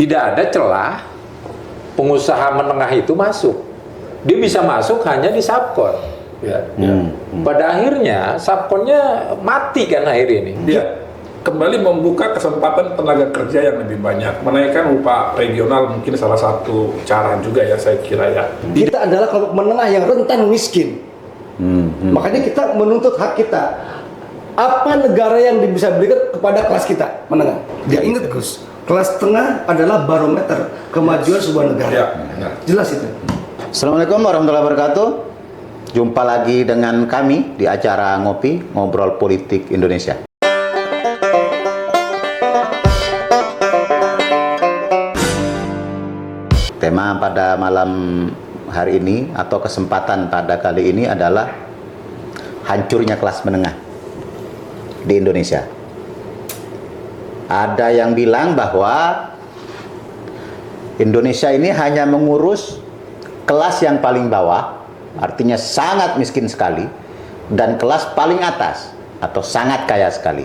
Tidak ada celah pengusaha menengah itu masuk. Dia bisa masuk hanya di subkon. Ya. Pada akhirnya subkonnya mati kan akhir ini. Dia kembali membuka kesempatan tenaga kerja yang lebih banyak. Menaikkan upah regional mungkin salah satu cara juga ya, saya kira ya. Kita adalah kelompok menengah yang rentan miskin. Makanya kita menuntut hak kita. Apa negara yang bisa berikan kepada kelas kita menengah? Dia ingat Gus, kelas tengah adalah barometer kemajuan sebuah negara. Ya. Jelas itu. Assalamualaikum warahmatullahi wabarakatuh. Jumpa lagi dengan kami di acara Ngopi, Ngobrol Politik Indonesia. Tema pada malam hari ini atau kesempatan pada kali ini adalah hancurnya kelas menengah di Indonesia. Ada yang bilang bahwa Indonesia ini hanya mengurus kelas yang paling bawah, artinya sangat miskin sekali, dan kelas paling atas atau sangat kaya sekali.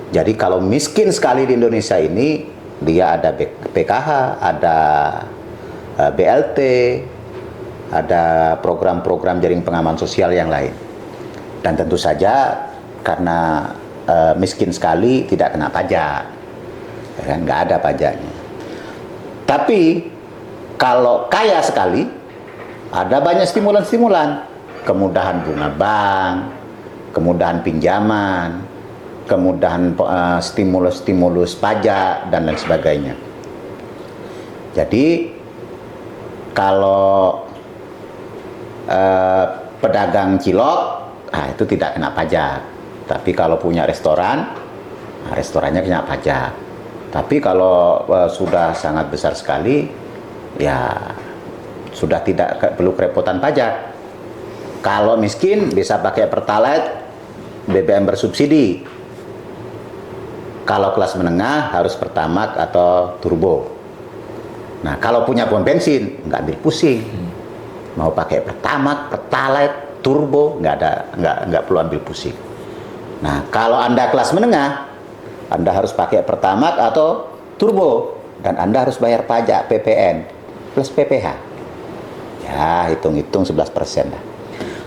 Jadi kalau miskin sekali di Indonesia ini, dia ada PKH, ada BLT, ada program-program jaring pengaman sosial yang lain. Dan tentu saja karena miskin sekali tidak kena pajak, ya kan, nggak ada pajaknya. Tapi kalau kaya sekali, ada banyak stimulan-stimulan, kemudahan bunga bank, kemudahan pinjaman, kemudahan stimulus-stimulus pajak dan lain sebagainya. Jadi kalau pedagang cilok, itu tidak kena pajak. Tapi kalau punya restoran, restorannya kena pajak. Tapi kalau sudah sangat besar sekali, ya sudah tidak perlu kerepotan pajak. Kalau miskin bisa pakai Pertalite, BBM bersubsidi. Kalau kelas menengah harus Pertamax atau turbo. Nah, kalau punya pom bensin nggak ambil pusing. Mau pakai Pertamax, Pertalite, turbo, nggak perlu ambil pusing. Nah, kalau Anda kelas menengah, Anda harus pakai Pertamax atau turbo, dan Anda harus bayar pajak PPN plus PPH. Ya, hitung-hitung 11% lah.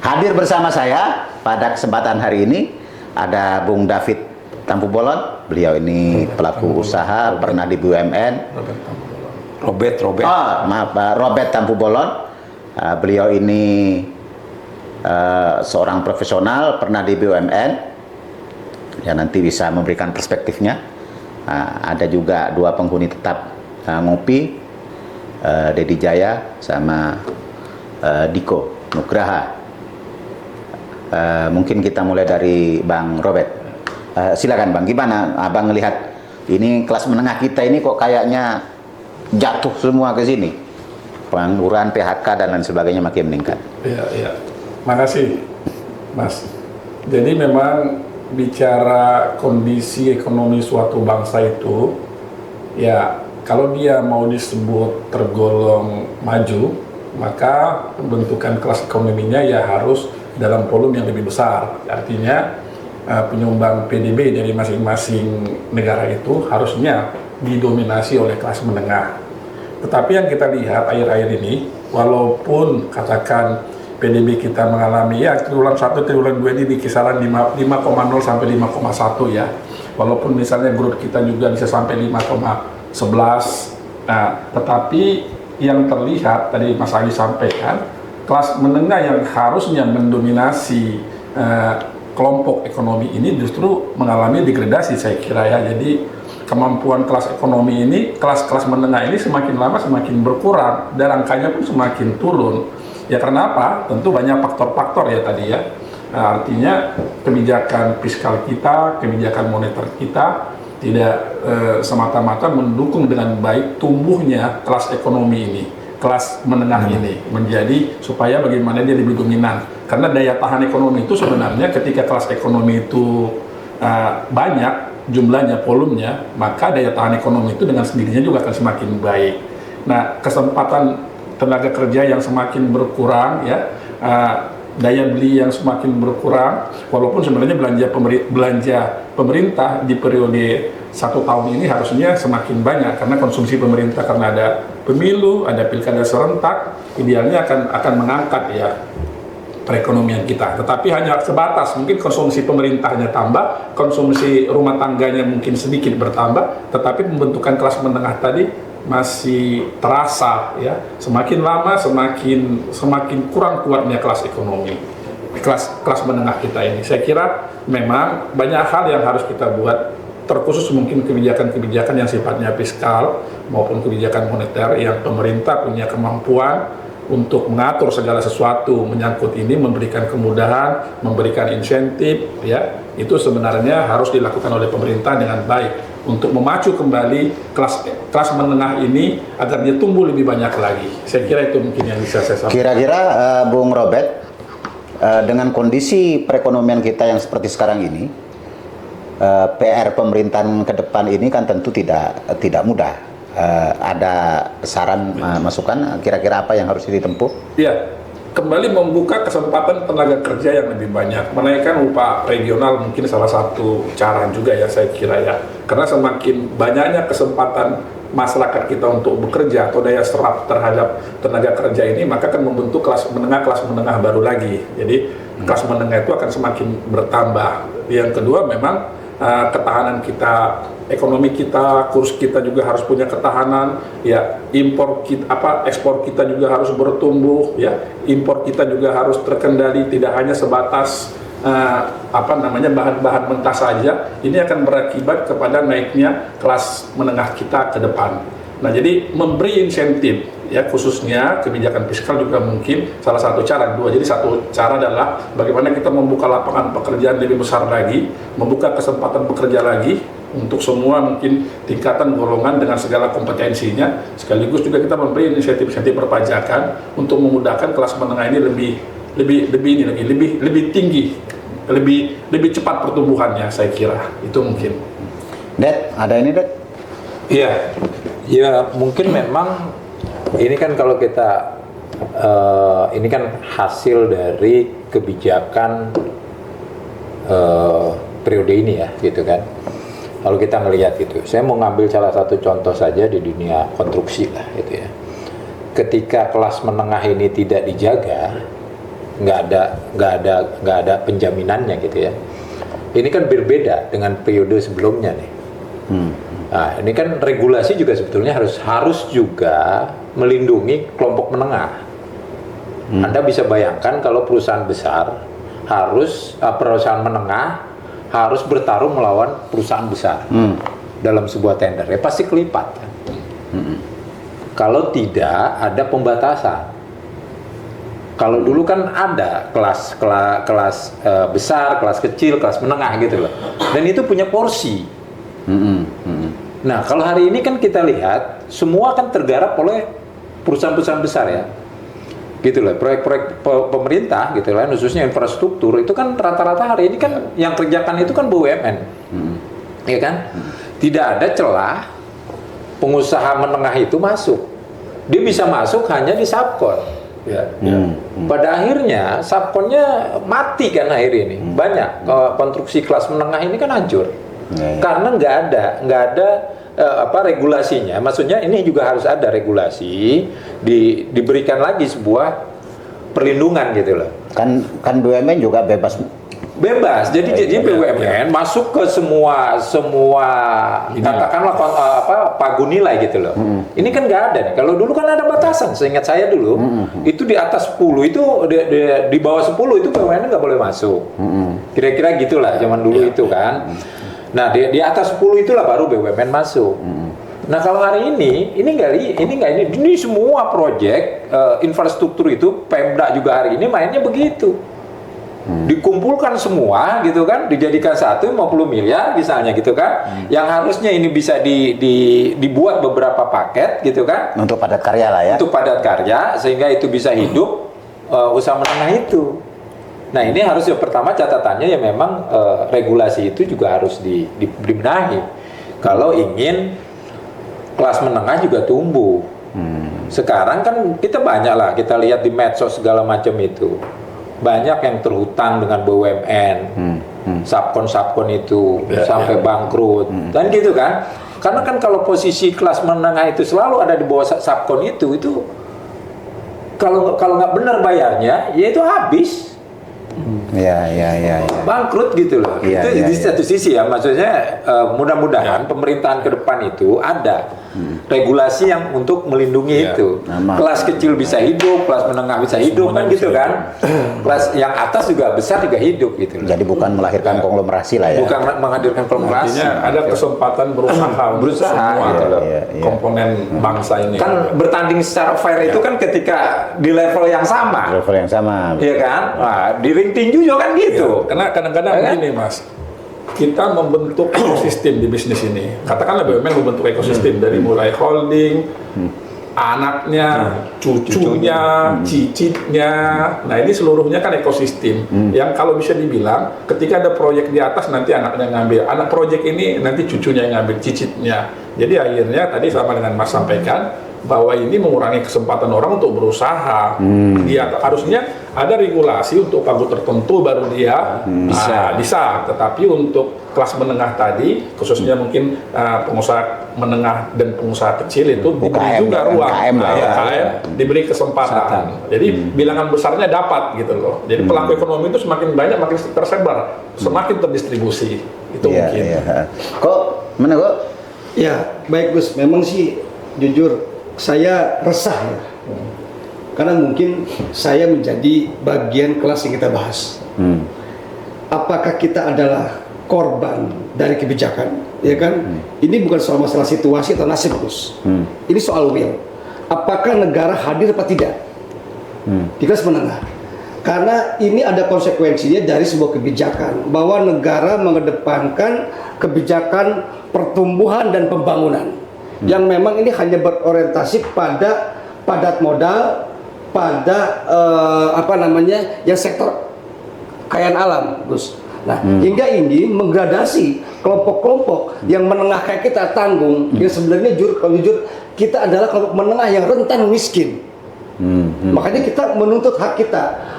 Hadir bersama saya pada kesempatan hari ini ada Bung David Tampu Bolon. Beliau ini pelaku usaha, pernah di BUMN. Robert. Robert Tampu Bolon. Beliau ini seorang profesional, pernah di BUMN. Ya, nanti bisa memberikan perspektifnya. Ada juga dua penghuni tetap Ngopi, Dedi Jaya sama Diko Nugraha. Mungkin kita mulai dari Bang Robert. Silakan Bang, gimana Abang melihat ini kelas menengah kita ini kok kayaknya jatuh semua ke sini? Pengangguran, PHK dan lain sebagainya makin meningkat. Iya. Makasih, Mas. Jadi memang bicara kondisi ekonomi suatu bangsa itu, ya kalau dia mau disebut tergolong maju, maka pembentukan kelas ekonominya ya harus dalam volume yang lebih besar. Artinya penyumbang PDB dari masing-masing negara itu harusnya didominasi oleh kelas menengah. Tetapi yang kita lihat akhir-akhir ini, walaupun katakan PDB kita mengalami ya triwulan 1, triwulan 2 ini di kisaran 5,0 sampai 5,1 ya. Walaupun misalnya growth kita juga bisa sampai 5,11. Nah, tetapi yang terlihat tadi Mas Ali sampaikan, kelas menengah yang harusnya mendominasi kelompok ekonomi ini justru mengalami degradasi, saya kira ya. Jadi kemampuan kelas ekonomi ini, kelas-kelas menengah ini semakin lama semakin berkurang dan angkanya pun semakin turun. Ya karena apa? Tentu banyak faktor-faktor ya tadi ya. Nah, artinya kebijakan fiskal kita, kebijakan moneter kita tidak semata-mata mendukung dengan baik tumbuhnya kelas ekonomi ini, kelas menengah ini menjadi supaya bagaimana dia lebih dominan. Karena daya tahan ekonomi itu sebenarnya ketika kelas ekonomi itu banyak jumlahnya, volumenya, maka daya tahan ekonomi itu dengan sendirinya juga akan semakin baik. Nah, kesempatan tenaga kerja yang semakin berkurang ya, daya beli yang semakin berkurang, walaupun sebenarnya belanja pemerintah di periode 1 tahun ini harusnya semakin banyak karena konsumsi pemerintah, karena ada pemilu, ada pilkada serentak, idealnya akan mengangkat ya perekonomian kita. Tetapi hanya sebatas, mungkin konsumsi pemerintahnya tambah, konsumsi rumah tangganya mungkin sedikit bertambah, tetapi pembentukan kelas menengah tadi masih terasa ya. Semakin lama semakin kurang kuatnya kelas ekonomi, kelas menengah kita ini. Saya kira memang banyak hal yang harus kita buat, terkhusus mungkin kebijakan-kebijakan yang sifatnya fiskal maupun kebijakan moneter yang pemerintah punya kemampuan untuk mengatur segala sesuatu menyangkut ini, memberikan kemudahan, memberikan insentif, ya itu sebenarnya harus dilakukan oleh pemerintah dengan baik untuk memacu kembali kelas menengah ini agar dia tumbuh lebih banyak lagi. Saya kira itu mungkin yang bisa saya sampaikan. Kira-kira Bung Robert, dengan kondisi perekonomian kita yang seperti sekarang ini, PR pemerintahan ke depan ini kan tentu tidak mudah. Ada saran masukan kira-kira apa yang harus ditempuh? Ya, kembali membuka kesempatan tenaga kerja yang lebih banyak. Menaikkan upah regional mungkin salah satu cara juga ya, saya kira ya. Karena semakin banyaknya kesempatan masyarakat kita untuk bekerja atau daya serap terhadap tenaga kerja ini, maka akan membentuk kelas menengah baru lagi. Jadi kelas menengah itu akan semakin bertambah. Yang kedua memang ketahanan kita, ekonomi kita, kurs kita juga harus punya ketahanan, ya ekspor kita juga harus bertumbuh, ya impor kita juga harus terkendali, tidak hanya sebatas bahan-bahan mentah saja. Ini akan berakibat kepada naiknya kelas menengah kita ke depan. Nah, jadi memberi insentif, ya khususnya kebijakan fiskal juga mungkin salah satu cara. Jadi satu cara adalah bagaimana kita membuka lapangan pekerjaan lebih besar lagi, membuka kesempatan bekerja lagi untuk semua mungkin tingkatan golongan dengan segala kompetensinya. Sekaligus juga kita memberi insentif perpajakan untuk memudahkan kelas menengah ini lebih tinggi, lebih cepat pertumbuhannya. Saya kira itu mungkin. Det, ada ini Det? Iya, ya mungkin memang ini kan kalau kita ini kan hasil dari kebijakan periode ini ya, gitu kan. Kalau kita ngelihat itu, saya mau ngambil salah satu contoh saja di dunia konstruksi lah, gitu ya. Ketika kelas menengah ini tidak dijaga, nggak ada penjaminannya, gitu ya. Ini kan berbeda dengan periode sebelumnya nih. Nah, ini kan regulasi juga sebetulnya harus juga melindungi kelompok menengah. Anda bisa bayangkan kalau perusahaan besar perusahaan menengah harus bertarung melawan perusahaan besar dalam sebuah tender, ya pasti kelipat. Kalau tidak ada pembatasan. Kalau dulu kan ada kelas besar, kelas kecil, kelas menengah gitu loh. Dan itu punya porsi. Nah, kalau hari ini kan kita lihat semua kan tergarap oleh perusahaan-perusahaan besar ya, gitu loh. Proyek-proyek pemerintah gitu lah, khususnya infrastruktur itu kan rata-rata hari ini kan yang kerjakan itu kan BUMN, ya kan? Tidak ada celah pengusaha menengah itu masuk. Dia bisa masuk hanya di subkon. Ya. Pada akhirnya subkonnya mati kan akhir ini. Banyak konstruksi kelas menengah ini kan hancur. Karena nggak ada regulasinya. Maksudnya ini juga harus ada regulasi, diberikan lagi sebuah perlindungan gitu loh. Kan BUMN juga bebas. Jadi BUMN masuk ke semua katakanlah pagu nilai gitu loh. Ini kan nggak ada nih. Kalau dulu kan ada batasan. Seingat saya dulu itu di atas 10 itu di bawah 10 itu BUMN nggak boleh masuk. Kira-kira gitulah zaman dulu itu kan. Nah, di atas 10 itulah baru BUMN masuk. Nah, kalau hari ini semua proyek infrastruktur itu Pemda juga hari ini mainnya begitu. Dikumpulkan semua gitu kan, dijadikan 50 miliar misalnya gitu kan. Yang harusnya ini bisa dibuat beberapa paket gitu kan. Untuk padat karya lah ya. Untuk padat karya sehingga itu bisa hidup usaha menengah itu. Nah, ini harus yang pertama catatannya ya memang regulasi itu juga harus dibenahi. Kalau ingin kelas menengah juga tumbuh. Sekarang kan kita banyak lah, kita lihat di medsos segala macam itu. banyak yang terhutang dengan BUMN, subkon itu sampai bangkrut, dan gitu kan. Karena kan kalau posisi kelas menengah itu selalu ada di bawah subkon itu kalau nggak benar bayarnya, ya itu habis. Ya. Bangkrut gitu loh. Iya, Itu iya, di iya. satu sisi ya, maksudnya mudah-mudahan pemerintahan ke depan itu ada regulasi yang untuk melindungi itu. Nama. Kelas kecil bisa hidup, kelas menengah bisa hidup, kan Semuanya gitu bisa kan. Kelas yang atas juga besar juga hidup gitu loh. Jadi bukan melahirkan konglomerasi lah ya. Bukan menghadirkan konglomerasi. Artinya ada kesempatan berusaha untuk Berusaha, semua gitu loh. Iya. komponen bangsa ini. Kan bertanding secara fair itu kan ketika di level yang sama. Level yang sama. Iya kan? Nah, di ring tinju juga kan gitu. Karena kadang-kadang Ya kan? begini Mas, kita membentuk ekosistem di bisnis ini. Katakanlah BUMN membentuk ekosistem dari mulai holding, anaknya, cucunya, cicitnya. Nah ini seluruhnya kan ekosistem. Yang kalau bisa dibilang, ketika ada proyek di atas nanti anaknya ngambil, anak proyek ini nanti cucunya yang ngambil, cicitnya. Jadi akhirnya tadi sama dengan Mas sampaikan bahwa ini mengurangi kesempatan orang untuk berusaha. Dia harusnya ada regulasi untuk pagu tertentu baru dia bisa. Tetapi untuk kelas menengah tadi, khususnya mungkin pengusaha menengah dan pengusaha kecil itu diberi UKM, juga ruang. UKM lah ya. UKM diberi kesempatan. Jadi bilangan besarnya dapat gitu loh. Jadi pelaku ekonomi itu semakin banyak, makin tersebar, semakin terdistribusi. Itu mungkin. Iya. Kok mana kok? Ya, baik Gus. Memang sih jujur saya resah ya. Karena mungkin saya menjadi bagian kelas yang kita bahas. Apakah kita adalah korban dari kebijakan? Ya kan? Ini bukan soal masalah situasi atau nasib, Gus. Ini soal will. Apakah negara hadir apa tidak? Di kelas menengah. Karena ini ada konsekuensinya dari sebuah kebijakan bahwa negara mengedepankan kebijakan pertumbuhan dan pembangunan yang memang ini hanya berorientasi pada padat modal, pada yang sektor kekayaan alam, Gus. Nah, hingga ini menggradasi kelompok-kelompok yang menengah kayak kita tanggung, yang sebenarnya kalau jujur kita adalah kelompok menengah yang rentan miskin. Makanya kita menuntut hak kita.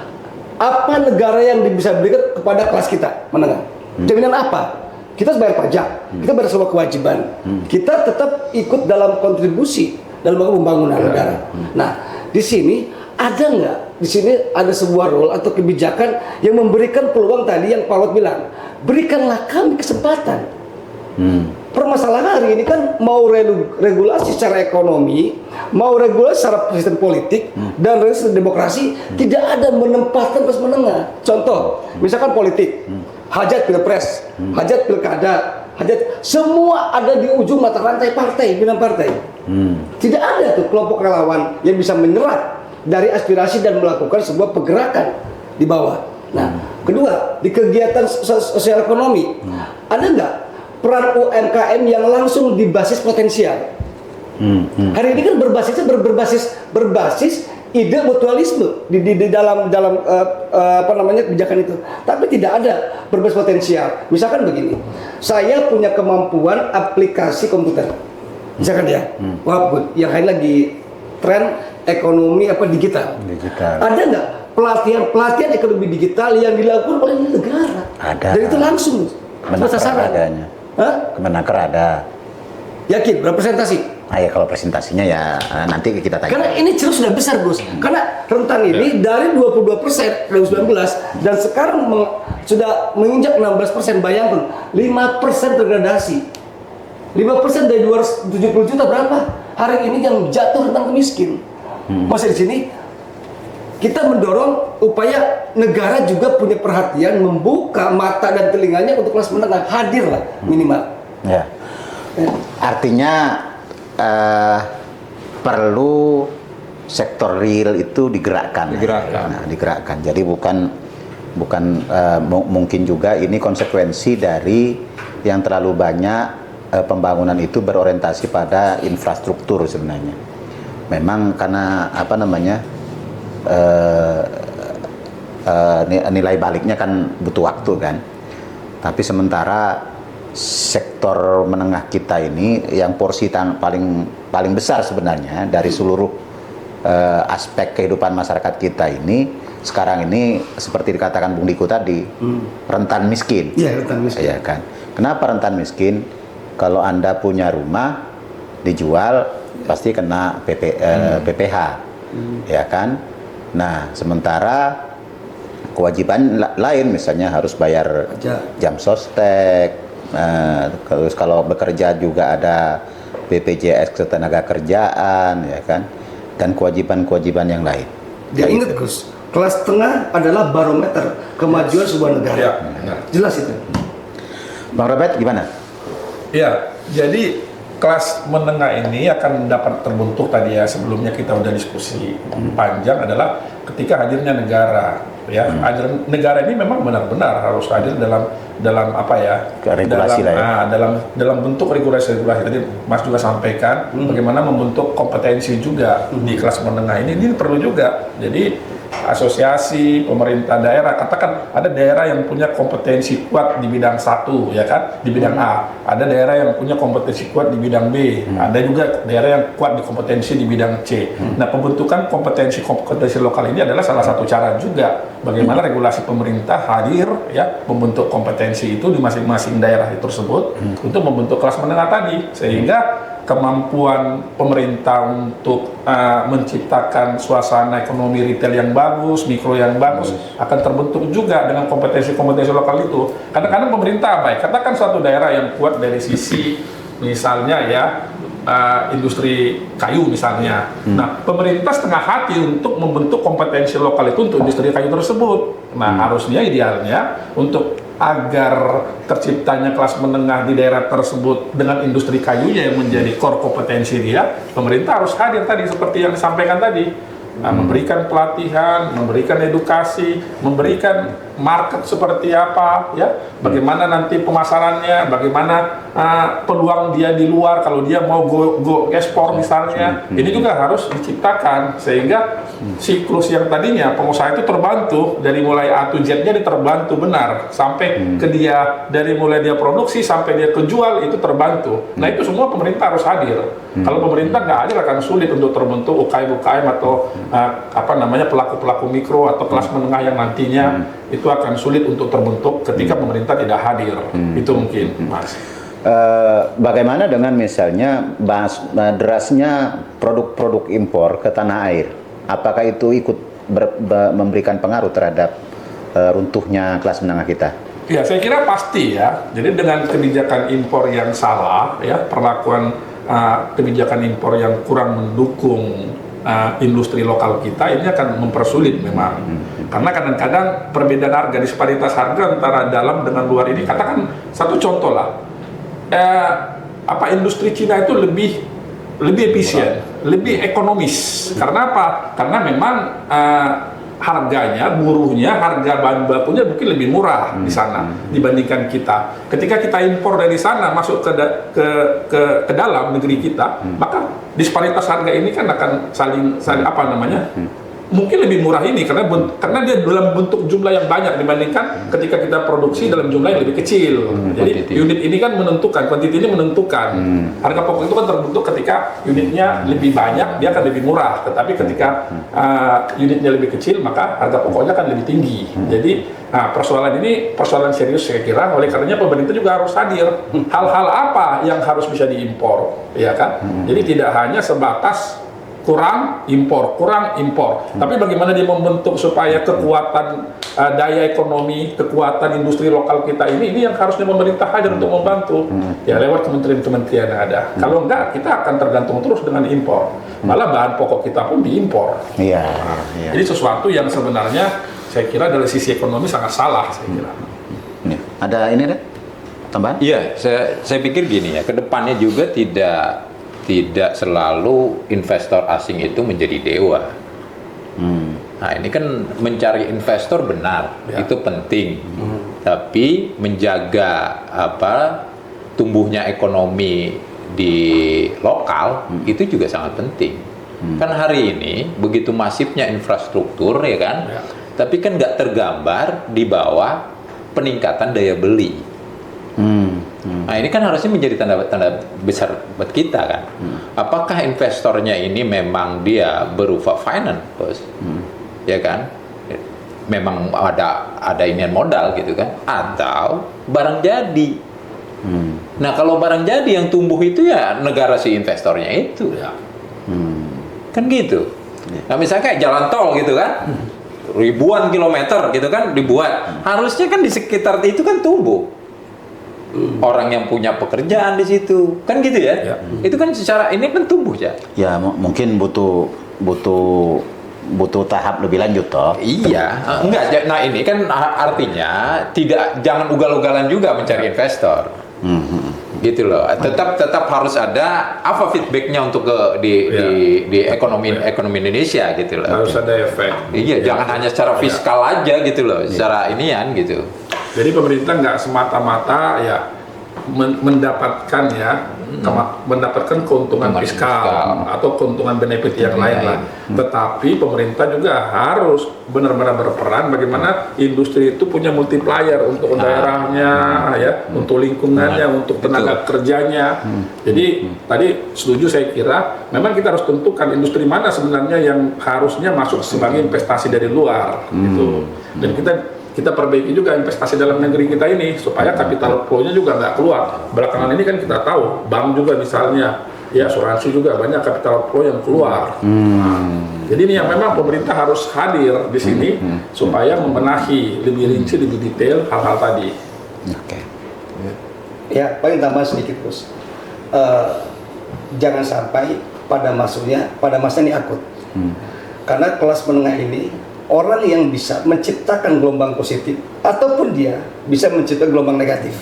Apa negara yang bisa berikan kepada kelas kita menengah? Jaminan apa? Kita harus bayar pajak, kita bayar semua kewajiban, kita tetap ikut dalam kontribusi dalam pembangunan negara. Nah, di sini ada nggak? Di sini ada sebuah role atau kebijakan yang memberikan peluang tadi yang Pak Lot bilang, berikanlah kami kesempatan. Permasalahan hari ini kan mau regulasi secara ekonomi, mau regulasi secara sistem politik dan regulasi demokrasi, tidak ada menempatkan kelas menengah. Contoh, misalkan politik, hajat pilpres, hajat pilkada, hajat semua ada di ujung mata rantai partai, pimpinan partai. Tidak ada tuh kelompok relawan yang bisa menyerap dari aspirasi dan melakukan sebuah pergerakan di bawah. Nah, kedua, di kegiatan sosial ekonomi, ada nggak peran UMKM yang langsung di basis potensial? Hari ini kan berbasis ide mutualisme di dalam kebijakan itu, tapi tidak ada berbasis potensial. Misalkan begini, saya punya kemampuan aplikasi komputer, misalkan ya, yang lagi tren ekonomi digital. Ada nggak pelatihan ekonomi digital yang dilakukan oleh negara? Ada. Dan itu langsung Kemenaker adanya. Kemenaker ada. Yakin berpresentasi? Ya kalau presentasinya ya nanti kita tanya. Karena ini ceruk sudah besar, Gus. Karena rentan ini dari 22% 2019 dan sekarang sudah menginjak 16%. Bayangkan, 5% degradasi. 5% dari 270 juta berapa? Hari ini yang jatuh rentan miskin. Masih di sini kita mendorong upaya negara juga punya perhatian, membuka mata dan telinganya untuk kelas menengah, hadirlah minimal. Ya. Artinya perlu sektor real itu digerakkan. Digerakkan. Jadi bukan mungkin juga ini konsekuensi dari yang terlalu banyak pembangunan itu berorientasi pada infrastruktur sebenarnya. Memang karena nilai baliknya kan butuh waktu kan. Tapi sementara sektor menengah kita ini yang porsi paling besar sebenarnya dari seluruh aspek kehidupan masyarakat kita ini sekarang ini seperti dikatakan Bung Diko tadi, rentan miskin. Iya, rentan miskin. Ya kan. Kenapa rentan miskin? Kalau Anda punya rumah dijual pasti kena PPH. Ya kan? Nah, sementara kewajiban lain misalnya harus bayar jam sostek, terus kalau bekerja juga ada BPJS ketenagakerjaan, ya kan, dan kewajiban-kewajiban yang lain. Dia ingat Gus, kelas tengah adalah barometer kemajuan sebuah negara. Ya, Jelas itu. Bang Robert gimana? Ya, jadi kelas menengah ini akan dapat terbentuk tadi ya, sebelumnya kita udah diskusi panjang, adalah ketika hadirnya negara. Ya, hadir negara ini memang benar-benar harus hadir dalam apa ya? Regulasi dalam bentuk regulasi. Tadi Mas juga sampaikan bagaimana membentuk kompetensi juga di kelas menengah ini perlu juga. Jadi asosiasi pemerintah daerah, katakan ada daerah yang punya kompetensi kuat di bidang satu, ya kan, di bidang A, ada daerah yang punya kompetensi kuat di bidang B, ada juga daerah yang kuat di kompetensi di bidang C. Nah, pembentukan kompetensi lokal ini adalah salah satu cara juga bagaimana regulasi pemerintah hadir ya, membentuk kompetensi itu di masing-masing daerah tersebut untuk membentuk kelas menengah tadi, sehingga kemampuan pemerintah untuk menciptakan suasana ekonomi retail yang bagus, mikro yang bagus akan terbentuk juga dengan kompetensi-kompetensi lokal itu. Kadang-kadang pemerintah baik, katakan suatu daerah yang kuat dari sisi misalnya ya industri kayu misalnya. Nah, pemerintah setengah hati untuk membentuk kompetensi lokal itu untuk industri kayu tersebut. Nah, harusnya idealnya untuk agar terciptanya kelas menengah di daerah tersebut dengan industri kayunya yang menjadi core kompetensi dia, pemerintah harus hadir tadi seperti yang disampaikan tadi. Nah, memberikan pelatihan, memberikan edukasi, memberikan market seperti apa, ya, bagaimana nanti pemasarannya, bagaimana peluang dia di luar kalau dia mau go ekspor misalnya, ini juga harus diciptakan sehingga siklus yang tadinya pengusaha itu terbantu dari mulai A to Z-nya terbantu benar sampai ke dia, dari mulai dia produksi sampai dia kejual itu terbantu. Nah, itu semua pemerintah harus hadir. Kalau pemerintah nggak hadir akan sulit untuk terbentuk UKM-UKM atau pelaku-pelaku mikro atau kelas menengah yang nantinya itu akan sulit untuk terbentuk ketika pemerintah tidak hadir. Itu mungkin, Mas. Bagaimana dengan misalnya derasnya produk-produk impor ke tanah air? Apakah itu ikut memberikan pengaruh terhadap runtuhnya kelas menengah kita? Ya, saya kira pasti ya. Jadi dengan kebijakan impor yang salah, ya, perlakuan kebijakan impor yang kurang mendukung industri lokal kita, ini akan mempersulit memang. Karena kadang-kadang perbedaan harga, disparitas harga antara dalam dengan luar ini, katakan satu contoh lah, industri Cina itu lebih efisien, lebih ekonomis. Karena apa? Karena memang harganya, buruhnya, harga bahan bakunya mungkin lebih murah di sana dibandingkan kita. Ketika kita impor dari sana masuk ke dalam negeri kita, maka disparitas harga ini kan akan saling mungkin lebih murah ini karena dia dalam bentuk jumlah yang banyak dibandingkan ketika kita produksi dalam jumlah yang lebih kecil. Jadi unit ini kan menentukan, kuantiti ini menentukan. Harga pokok itu kan terbentuk ketika unitnya lebih banyak, dia akan lebih murah. Tetapi ketika unitnya lebih kecil, maka harga pokoknya akan lebih tinggi. Jadi persoalan ini persoalan serius saya kira. Oleh karenanya pemerintah juga harus hadir. Hal-hal apa yang harus bisa diimpor, ya kan? Jadi tidak hanya sebatas kurang impor. Tapi bagaimana dia membentuk supaya kekuatan daya ekonomi, kekuatan industri lokal kita ini yang harusnya pemerintah hadir untuk membantu. Ya, lewat kementerian-kementerian yang ada. Kalau enggak, kita akan tergantung terus dengan impor. Malah bahan pokok kita pun diimpor. Iya. Jadi sesuatu yang sebenarnya saya kira dari sisi ekonomi sangat salah, saya kira. Ada ini deh tambahan? Iya, saya pikir gini ya, kedepannya juga tidak selalu investor asing itu menjadi dewa. Nah, ini kan mencari investor benar, itu penting. Tapi menjaga tumbuhnya ekonomi di lokal itu juga sangat penting. Kan hari ini begitu masifnya infrastruktur, ya kan? Tapi kan nggak tergambar di bawah peningkatan daya beli. Nah ini kan harusnya menjadi tanda besar buat kita kan. Apakah investornya ini memang dia berupa finance, bos? Ya kan? Memang ada inian modal gitu kan? Atau barang jadi? Nah kalau barang jadi yang tumbuh itu ya negara si investornya itu. Ya. Kan gitu. Nah misalnya kayak jalan tol gitu kan, ribuan kilometer gitu kan dibuat, harusnya kan di sekitar itu kan tumbuh orang yang punya pekerjaan di situ, kan gitu ya. Ya. Itu kan secara ini kan tumbuh ya. Ya mungkin butuh tahap lebih lanjut toh. Iya, enggak. Nah ini kan artinya jangan ugal-ugalan juga mencari investor. Gitu loh. Tetap harus ada apa feedbacknya untuk di ekonomi Indonesia gitu loh. Harus ada efek. Iya, jangan hanya secara fiskal aja gitu loh, secara inian gitu. Jadi pemerintah nggak semata-mata ya mendapatkan keuntungan fiskal atau keuntungan benefit yang lain lah. Tetapi pemerintah juga harus benar-benar berperan bagaimana industri itu punya multiplier untuk daerahnya, ya, untuk lingkungannya, untuk tenaga kerjanya. Jadi tadi setuju saya kira memang kita harus tentukan industri mana sebenarnya yang harusnya masuk sebagai investasi dari luar, gitu. Dan kita perbaiki juga investasi dalam negeri kita ini supaya capital flow-nya juga nggak keluar. Belakangan ini kan kita tahu bank juga misalnya, ya asuransi juga banyak capital flow yang keluar. Jadi ini yang memang pemerintah harus hadir di sini supaya membenahi lebih rinci, lebih detail hal-hal tadi. Oke. Ya, paling tambah sedikit, Bos. Jangan sampai pada masa ini akut. Karena kelas menengah ini orang yang bisa menciptakan gelombang positif ataupun dia bisa menciptakan gelombang negatif.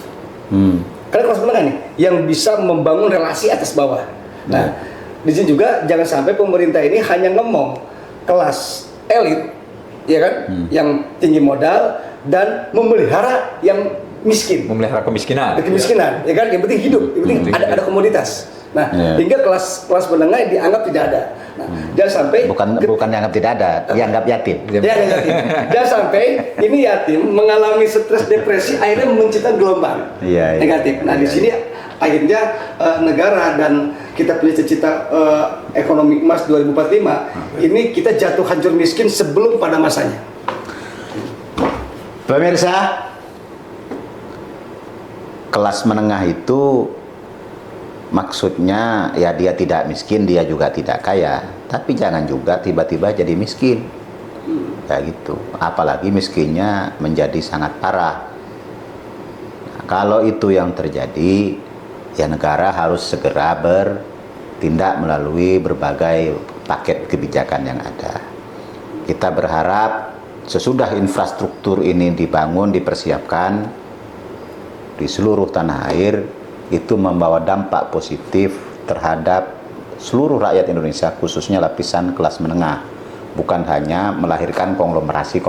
Karena kelas menengah nih yang bisa membangun relasi atas bawah. Nah, di sini juga jangan sampai pemerintah ini hanya ngomong kelas elit, ya kan, yang tinggi modal dan memelihara yang miskin. Memelihara kemiskinan. Kemiskinan, ya kan, yang penting hidup, yang penting ada komoditas. Nah, hingga kelas menengah dianggap tidak ada. Nah, jangan sampai bukan dianggap tidak ada, dianggap yatim. Yatim. Jangan sampai ini yatim mengalami stres depresi akhirnya menciptakan gelombang negatif. Nah, di sini akhirnya negara dan kita punya cita-cita ekonomi emas 2045 ini kita jatuh hancur miskin sebelum pada masanya. Pemirsa, kelas menengah itu maksudnya ya dia tidak miskin, dia juga tidak kaya, tapi jangan juga tiba-tiba jadi miskin. Kayak gitu. Apalagi miskinnya menjadi sangat parah. Nah, kalau itu yang terjadi, ya negara harus segera bertindak melalui berbagai paket kebijakan yang ada. Kita berharap sesudah infrastruktur ini dibangun, dipersiapkan di seluruh tanah air, itu membawa dampak positif terhadap seluruh rakyat Indonesia, khususnya lapisan kelas menengah, bukan hanya melahirkan konglomerasi.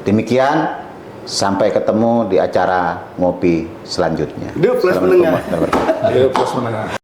Demikian, sampai ketemu di acara ngopi selanjutnya. Hidup kelas menengah. Kelas menengah.